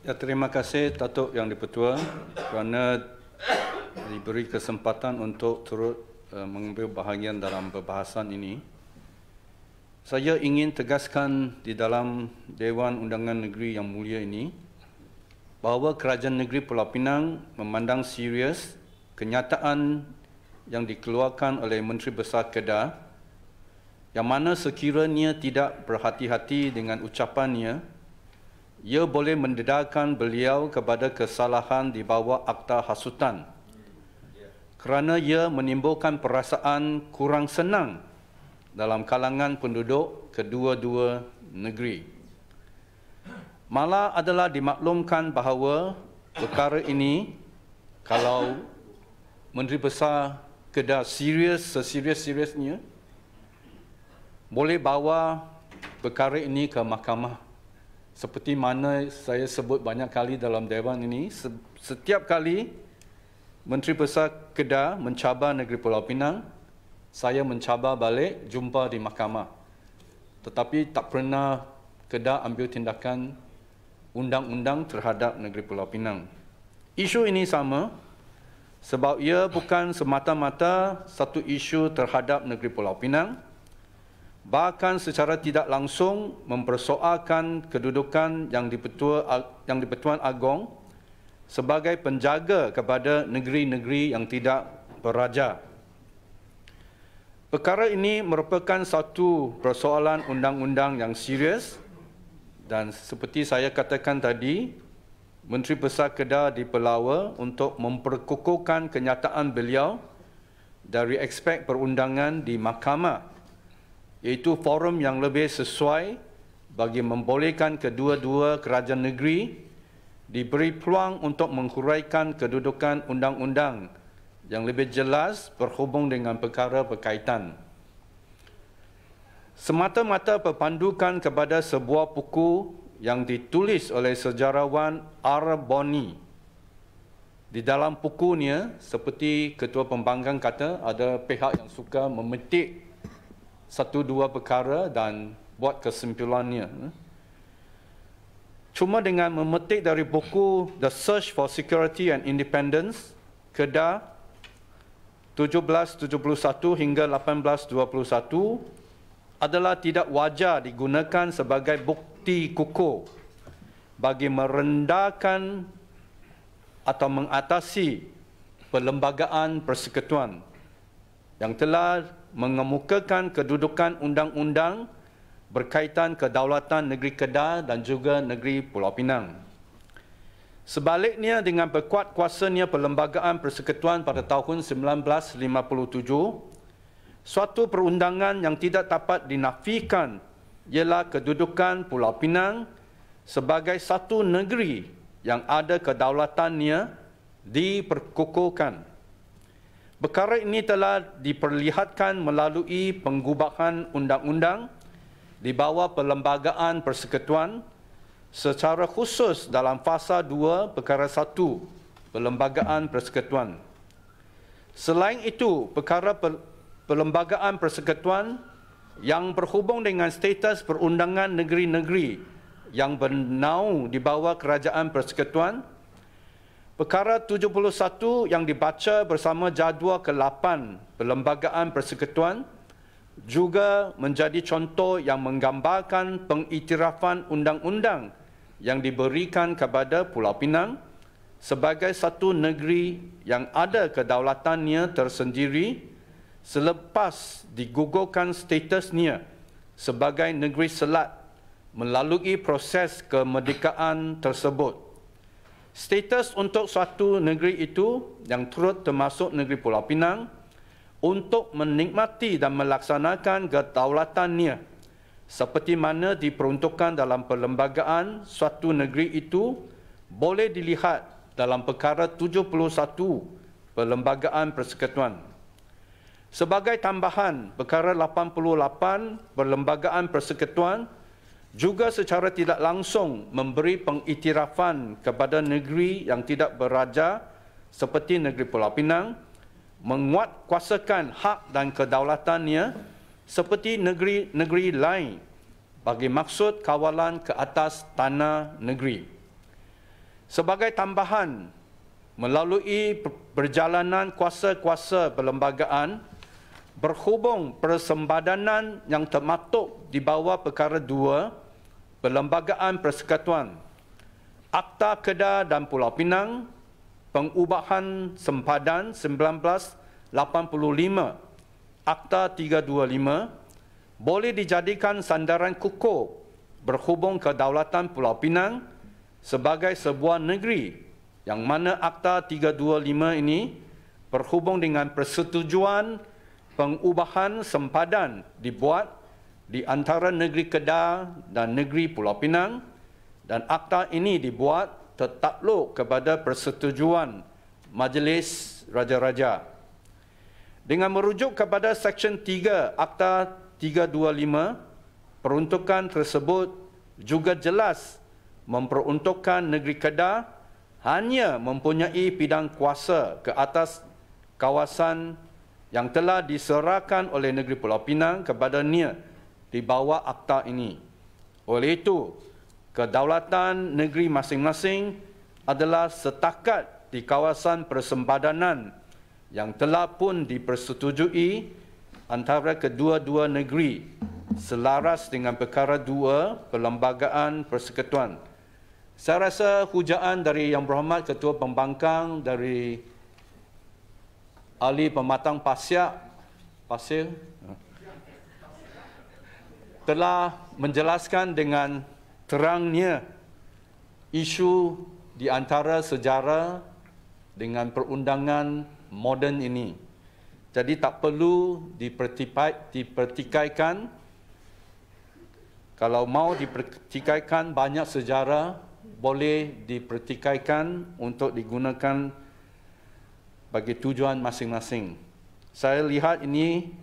Ya, terima kasih Datuk Yang di-Pertua kerana diberi kesempatan untuk turut mengambil bahagian dalam perbahasan ini. Saya ingin tegaskan di dalam Dewan Undangan Negeri Yang Mulia ini bahawa Kerajaan Negeri Pulau Pinang memandang serius kenyataan yang dikeluarkan oleh Menteri Besar Kedah yang mana sekiranya tidak berhati-hati dengan ucapannya, ia boleh mendedahkan beliau kepada kesalahan di bawah Akta Hasutan kerana ia menimbulkan perasaan kurang senang dalam kalangan penduduk kedua-dua negeri. Malah adalah dimaklumkan bahawa perkara ini, kalau Menteri Besar Kedah seserius-seriusnya, boleh bawa perkara ini ke mahkamah. Seperti mana saya sebut banyak kali dalam Dewan ini, setiap kali Menteri Besar Kedah mencabar negeri Pulau Pinang, saya mencabar balik jumpa di mahkamah. Tetapi tak pernah Kedah ambil tindakan undang-undang terhadap negeri Pulau Pinang. Isu ini sama sebab ia bukan semata-mata satu isu terhadap negeri Pulau Pinang, bahkan secara tidak langsung mempersoalkan kedudukan Yang di-Pertuan Agong sebagai penjaga kepada negeri-negeri yang tidak beraja. Perkara ini merupakan satu persoalan undang-undang yang serius dan seperti saya katakan tadi, Menteri Besar Kedah dipelawa untuk memperkukuhkan kenyataan beliau dari aspek perundangan di mahkamah, iaitu forum yang lebih sesuai bagi membolehkan kedua-dua kerajaan negeri diberi peluang untuk menghuraikan kedudukan undang-undang yang lebih jelas berhubung dengan perkara berkaitan. Semata-mata berpandukan kepada sebuah buku yang ditulis oleh sejarawan R. Boni. Di dalam bukunya, seperti Ketua Pembangkang kata, ada pihak yang suka memetik satu dua perkara dan buat kesimpulannya. Cuma dengan memetik dari buku The Search for Security and Independence, Kedah 1771 hingga 1821 adalah tidak wajar digunakan sebagai bukti kukuh bagi merendahkan atau mengatasi perlembagaan persekutuan yang telah mengemukakan kedudukan undang-undang berkaitan kedaulatan negeri Kedah dan juga negeri Pulau Pinang. Sebaliknya, dengan berkuat kuasanya Perlembagaan Persekutuan pada tahun 1957, suatu perundangan yang tidak dapat dinafikan ialah kedudukan Pulau Pinang sebagai satu negeri yang ada kedaulatannya diperkukuhkan. Perkara ini telah diperlihatkan melalui pengubahan undang-undang di bawah Perlembagaan Persekutuan secara khusus dalam fasa 2 perkara 1 Perlembagaan Persekutuan. Selain itu, perkara Perlembagaan Persekutuan yang berhubung dengan status perundangan negeri-negeri yang bernaung di bawah Kerajaan Persekutuan, perkara 71 yang dibaca bersama jadual ke-8 Perlembagaan Persekutuan juga menjadi contoh yang menggambarkan pengiktirafan undang-undang yang diberikan kepada Pulau Pinang sebagai satu negeri yang ada kedaulatannya tersendiri selepas digugurkan statusnya sebagai negeri selat melalui proses kemerdekaan tersebut. Status untuk suatu negeri itu yang turut termasuk negeri Pulau Pinang untuk menikmati dan melaksanakan kedaulatannya seperti mana diperuntukkan dalam perlembagaan suatu negeri itu boleh dilihat dalam perkara 71 Perlembagaan Persekutuan. Sebagai tambahan, perkara 88 Perlembagaan Persekutuan juga secara tidak langsung memberi pengiktirafan kepada negeri yang tidak beraja seperti negeri Pulau Pinang, menguatkuasakan hak dan kedaulatannya seperti negeri-negeri lain bagi maksud kawalan ke atas tanah negeri. Sebagai tambahan, melalui perjalanan kuasa-kuasa perlembagaan, berhubung persembadanan yang termaktub di bawah perkara 2, Perlembagaan Persekutuan, Akta Kedah dan Pulau Pinang, pengubahan sempadan 1985, Akta 325, boleh dijadikan sandaran kukuh berhubung kedaulatan Pulau Pinang sebagai sebuah negeri yang mana Akta 325 ini berhubung dengan persetujuan pengubahan sempadan dibuat di antara negeri Kedah dan negeri Pulau Pinang, dan akta ini dibuat tertakluk kepada persetujuan Majlis Raja-Raja. Dengan merujuk kepada Seksyen 3 Akta 325, peruntukan tersebut juga jelas memperuntukkan negeri Kedah hanya mempunyai bidang kuasa ke atas kawasan yang telah diserahkan oleh negeri Pulau Pinang kepadanya di bawah akta ini. Oleh itu, kedaulatan negeri masing-masing adalah setakat di kawasan persembadanan yang telah pun dipersetujui antara kedua-dua negeri selaras dengan perkara 2 Perlembagaan Persekutuan. Saya rasa hujaan dari Yang Berhormat Ketua Pembangkang dari Ahli Pematang Pasir telah menjelaskan dengan terangnya isu di antara sejarah dengan perundangan moden ini. Jadi tak perlu dipertikaikan. Kalau mau dipertikaikan banyak sejarah, boleh dipertikaikan untuk digunakan bagi tujuan masing-masing. Saya lihat ini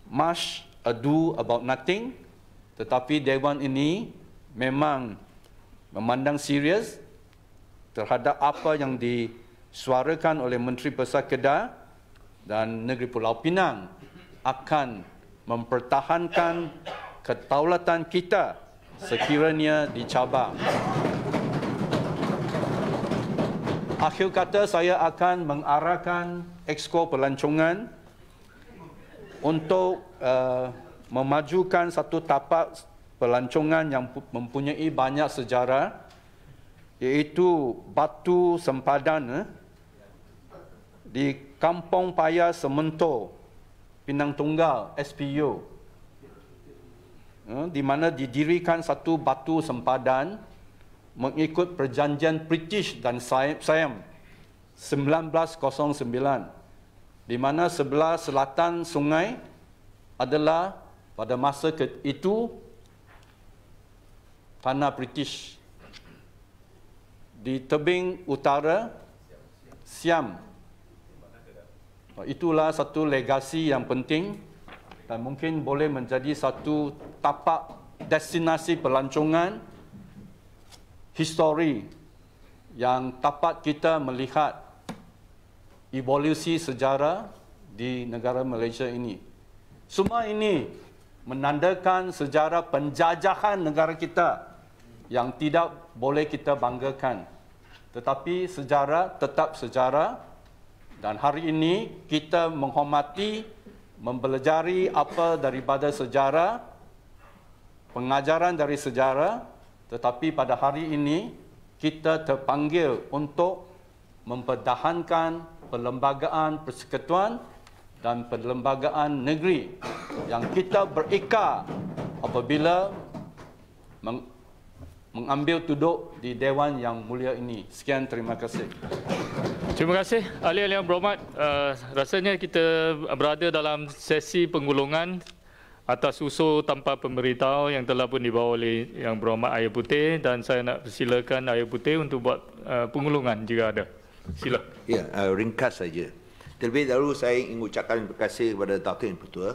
much ado about nothing. Tetapi Dewan ini memang memandang serius terhadap apa yang disuarakan oleh Menteri Besar Kedah, dan negeri Pulau Pinang akan mempertahankan kedaulatan kita sekiranya dicabar. Akhir kata, saya akan mengarahkan Exco Pelancongan untuk memajukan satu tapak pelancongan yang mempunyai banyak sejarah, iaitu batu sempadan di Kampung Paya Sementor, Pinang Tunggal, SPU, di mana didirikan satu batu sempadan mengikut perjanjian British dan Siam 1909, di mana sebelah selatan sungai adalah pada masa itu tanah British. Di tebing utara Siam. Itulah satu legasi yang penting dan mungkin boleh menjadi satu tapak destinasi pelancongan histori yang dapat kita melihat evolusi sejarah di negara Malaysia ini. Semua ini menandakan sejarah penjajahan negara kita yang tidak boleh kita banggakan. Tetapi sejarah tetap sejarah, dan hari ini kita menghormati, mempelajari apa daripada sejarah, pengajaran dari sejarah, tetapi pada hari ini kita terpanggil untuk mempertahankan perlembagaan persekutuan dan perlembagaan negeri yang kita berekar apabila mengambil duduk di Dewan yang mulia ini. Sekian, terima kasih. Terima kasih ahli-ahli yang berhormat. Rasanya kita berada dalam sesi penggulungan atas usul tanpa pemberitahu yang telah pun dibawa oleh Yang Berhormat Ayer Putih, dan saya nak persilakan Ayer Putih untuk buat penggulungan jika ada. Sila. Ya, ringkas saja. Terlebih dahulu saya ingin mengucapkan terima kasih kepada Datuk Yang Pertua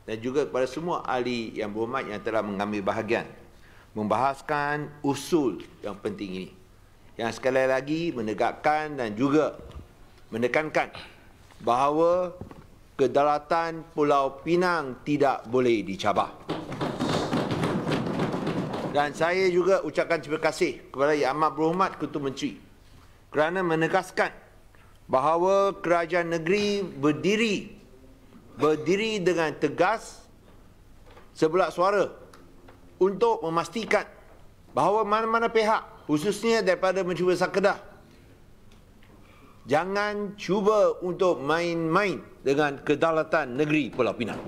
dan juga kepada semua ahli yang berhormat yang telah mengambil bahagian membahaskan usul yang penting ini, yang sekali lagi menegakkan dan juga menekankan bahawa kedaulatan Pulau Pinang tidak boleh dicabar. Dan saya juga ucapkan terima kasih kepada Yang Amat Berhormat Ketua Menteri kerana menegaskan bahawa kerajaan negeri berdiri dengan tegas sebelah suara untuk memastikan bahawa mana-mana pihak, khususnya daripada Menteri Besar Kedah, jangan cuba untuk main-main dengan kedaulatan negeri Pulau Pinang.